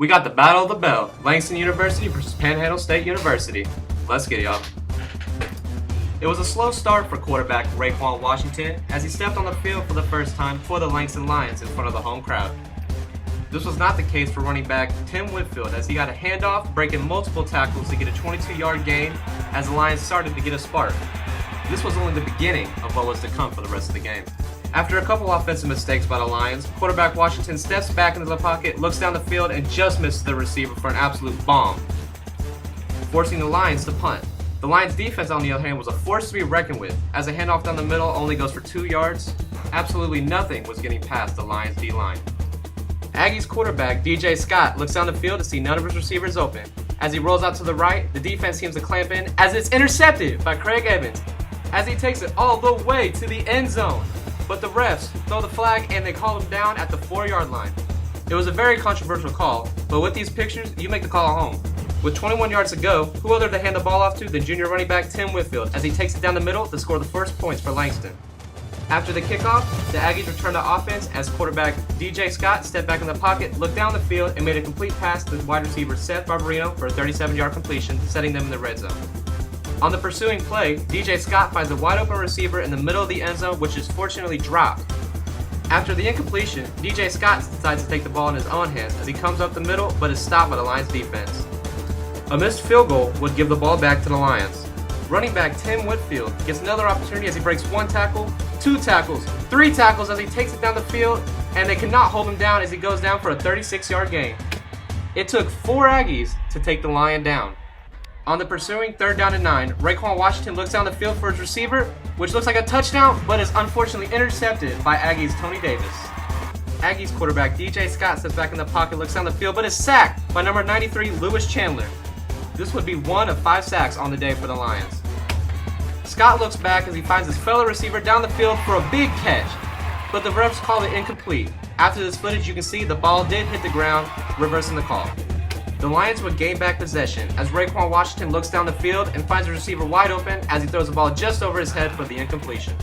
We got the Battle of the Bell, Langston University versus Panhandle State University. Let's get it, y'all. It was a slow start for quarterback Raekwon Washington as he stepped on the field for the first time for the Langston Lions in front of the home crowd. This was not the case for running back Tim Whitfield as he got a handoff, breaking multiple tackles to get a 22-yard gain as the Lions started to get a spark. This was only the beginning of what was to come for the rest of the game. After a couple offensive mistakes by the Lions, quarterback Washington steps back into the pocket, looks down the field, and just misses the receiver for an absolute bomb, forcing the Lions to punt. The Lions defense, on the other hand, was a force to be reckoned with, as a handoff down the middle only goes for 2 yards. Absolutely nothing was getting past the Lions D-line. Aggies quarterback DJ Scott looks down the field to see none of his receivers open. As he rolls out to the right, the defense seems to clamp in as it's intercepted by Craig Evans as he takes it all the way to the end zone. But the refs throw the flag and they call him down at the 4-yard line. It was a very controversial call, but with these pictures, you make the call at home. With 21 yards to go, who other to hand the ball off to than junior running back Tim Whitfield as he takes it down the middle to score the first points for Langston. After the kickoff, the Aggies returned to offense as quarterback DJ Scott stepped back in the pocket, looked down the field, and made a complete pass to wide receiver Seth Barbarino for a 37-yard completion, setting them in the red zone. On the pursuing play, DJ Scott finds a wide open receiver in the middle of the end zone, which is fortunately dropped. After the incompletion, DJ Scott decides to take the ball in his own hands as he comes up the middle but is stopped by the Lions defense. A missed field goal would give the ball back to the Lions. Running back Tim Whitfield gets another opportunity as he breaks 1 tackle, 2 tackles, 3 tackles as he takes it down the field, and they cannot hold him down as he goes down for a 36-yard gain. It took 4 Aggies to take the Lion down. On the pursuing 3rd down and 9, Raekwon Washington looks down the field for his receiver, which looks like a touchdown, but is unfortunately intercepted by Aggies' Tony Davis. Aggies quarterback DJ Scott steps back in the pocket, looks down the field, but is sacked by number 93 Lewis Chandler. This would be 1 of 5 sacks on the day for the Lions. Scott looks back as he finds his fellow receiver down the field for a big catch, but the refs call it incomplete. After this footage, you can see the ball did hit the ground, reversing the call. The Lions would gain back possession as Raekwon Washington looks down the field and finds the receiver wide open as he throws the ball just over his head for the incompletion.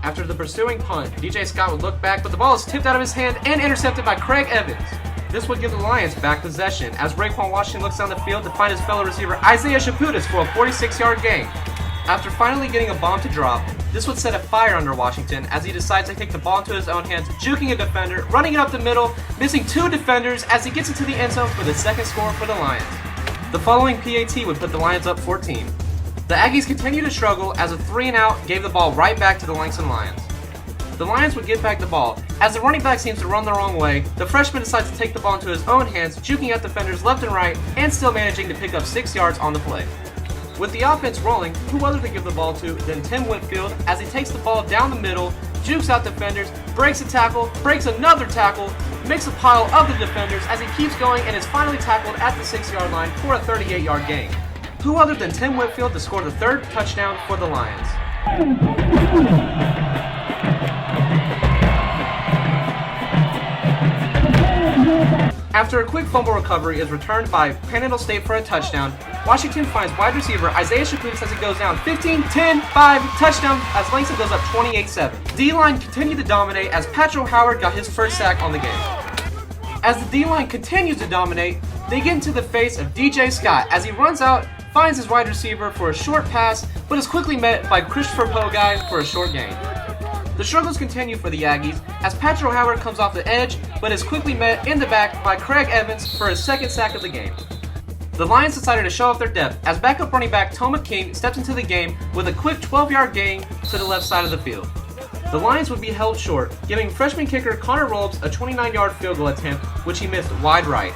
After the pursuing punt, DJ Scott would look back, but the ball is tipped out of his hand and intercepted by Craig Evans. This would give the Lions back possession as Raekwon Washington looks down the field to find his fellow receiver Isaiah Shaputis for a 46-yard gain. After finally getting a bomb to drop, this would set a fire under Washington as he decides to take the ball into his own hands, juking a defender, running it up the middle, missing 2 defenders as he gets into the end zone for the second score for the Lions. The following PAT would put the Lions up 14. The Aggies continued to struggle as a 3-and-out gave the ball right back to the Langston Lions. The Lions would get back the ball. As the running back seems to run the wrong way, the freshman decides to take the ball into his own hands, juking at defenders left and right, and still managing to pick up 6 yards on the play. With the offense rolling, who other to give the ball to than Tim Whitfield as he takes the ball down the middle, jukes out defenders, breaks a tackle, breaks another tackle, makes a pile of the defenders as he keeps going and is finally tackled at the 6-yard line for a 38-yard gain. Who other than Tim Whitfield to score the 3rd touchdown for the Lions? After a quick fumble recovery is returned by Panhandle State for a touchdown, Washington finds wide receiver Isaiah Shaputis as he goes down 15, 10, 5, touchdown as Langston goes up 28-7. D-line continued to dominate as Patrick Howard got his first sack on the game. As the D-line continues to dominate, they get into the face of DJ Scott as he runs out, finds his wide receiver for a short pass, but is quickly met by Christopher Poguy for a short gain. The struggles continue for the Aggies as Patrick Howard comes off the edge, but is quickly met in the back by Craig Evans for his 2nd sack of the game. The Lions decided to show off their depth as backup running back Toma King steps into the game with a quick 12-yard gain to the left side of the field. The Lions would be held short, giving freshman kicker Connor Rolbs a 29-yard field goal attempt, which he missed wide right.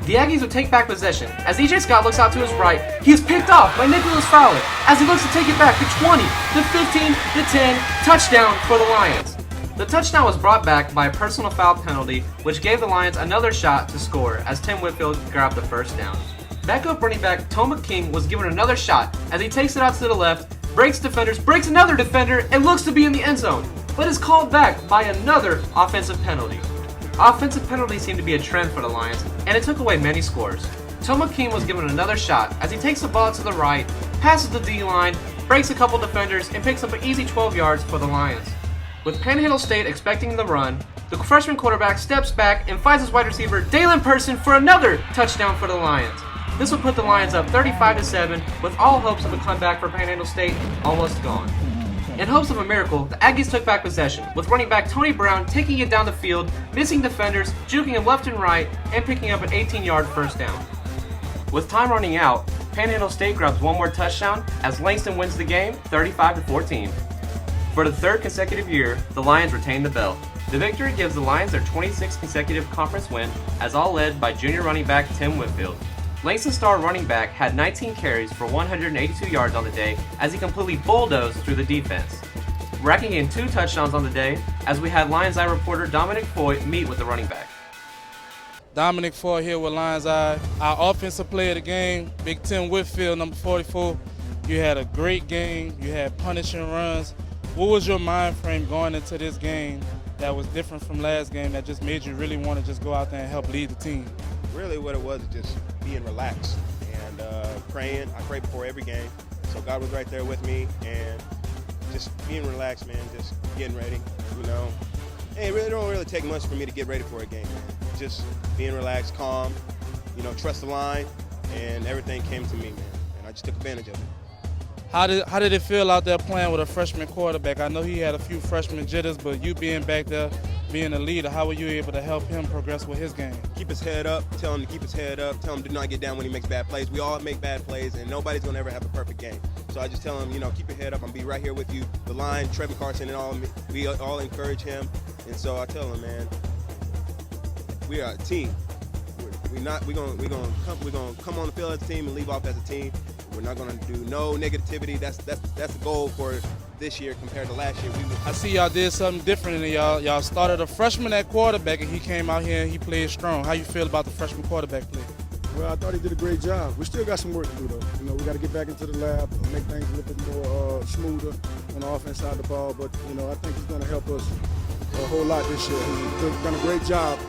The Aggies would take back possession. As DJ Scott looks out to his right, he is picked off by Nicholas Fowler as he looks to take it back to 20, to 15, to 10, touchdown for the Lions. The touchdown was brought back by a personal foul penalty, which gave the Lions another shot to score as Tim Whitfield grabbed the 1st down. Backup running back Toma King was given another shot as he takes it out to the left, breaks defenders, breaks another defender, and looks to be in the end zone, but is called back by another offensive penalty. Offensive penalties seem to be a trend for the Lions, and it took away many scores. Toma King was given another shot as he takes the ball to the right, passes the D-line, breaks a couple defenders, and picks up an easy 12 yards for the Lions. With Panhandle State expecting the run, The freshman quarterback steps back and finds his wide receiver, Dalen Person, for another touchdown for the Lions. This will put the Lions up 35-7, with all hopes of a comeback for Panhandle State almost gone. In hopes of a miracle, the Aggies took back possession, with running back Tony Brown taking it down the field, missing defenders, juking him left and right, and picking up an 18-yard first down. With time running out, Panhandle State grabs one more touchdown as Langston wins the game 35-14. For the third consecutive year, the Lions retain the belt. The victory gives the Lions their 26th consecutive conference win, as all led by junior running back Tim Whitfield. Langston star running back had 19 carries for 182 yards on the day as he completely bulldozed through the defense, racking in 2 touchdowns on the day as we had Lions Eye reporter Dominic Foy meet with the running back. Dominic Foy here with Lions Eye. Our offensive player of the game, Big Tim Whitfield, number 44. You had a great game. You had punishing runs. What was your mind frame going into this game that was different from last game that just made you really want to just go out there and help lead the team? Really what it was is just being relaxed and praying. I pray before every game. So God was right there with me and just being relaxed, man, just getting ready, you know. Hey, it really don't really take much for me to get ready for a game, man. Just being relaxed, calm, you know, trust the line, and everything came to me, man. And I just took advantage of it. How did it feel out there playing with a freshman quarterback? I know he had a few freshman jitters, but you being back there, being a leader, how were you able to help him progress with his game? Keep his head up, tell him to keep his head up, tell him to not get down when he makes bad plays. We all make bad plays, and nobody's going to ever have a perfect game. So I just tell him, you know, keep your head up. I'm going to be right here with you. The line, Trevor Carson and all, we all encourage him. And so I tell him, man, we are a team. We're gonna come on the field as a team and leave off as a team. We're not gonna do no negativity. That's the goal for this year compared to last year. I see y'all did something different than y'all started a freshman at quarterback and he came out here and he played strong. How you feel about the freshman quarterback play? Well, I thought he did a great job. We still got some work to do though. You know, we got to get back into the lab, make things a little bit more smoother on the offense side of the ball. But you know, I think he's going to help us a whole lot this year. He's done a great job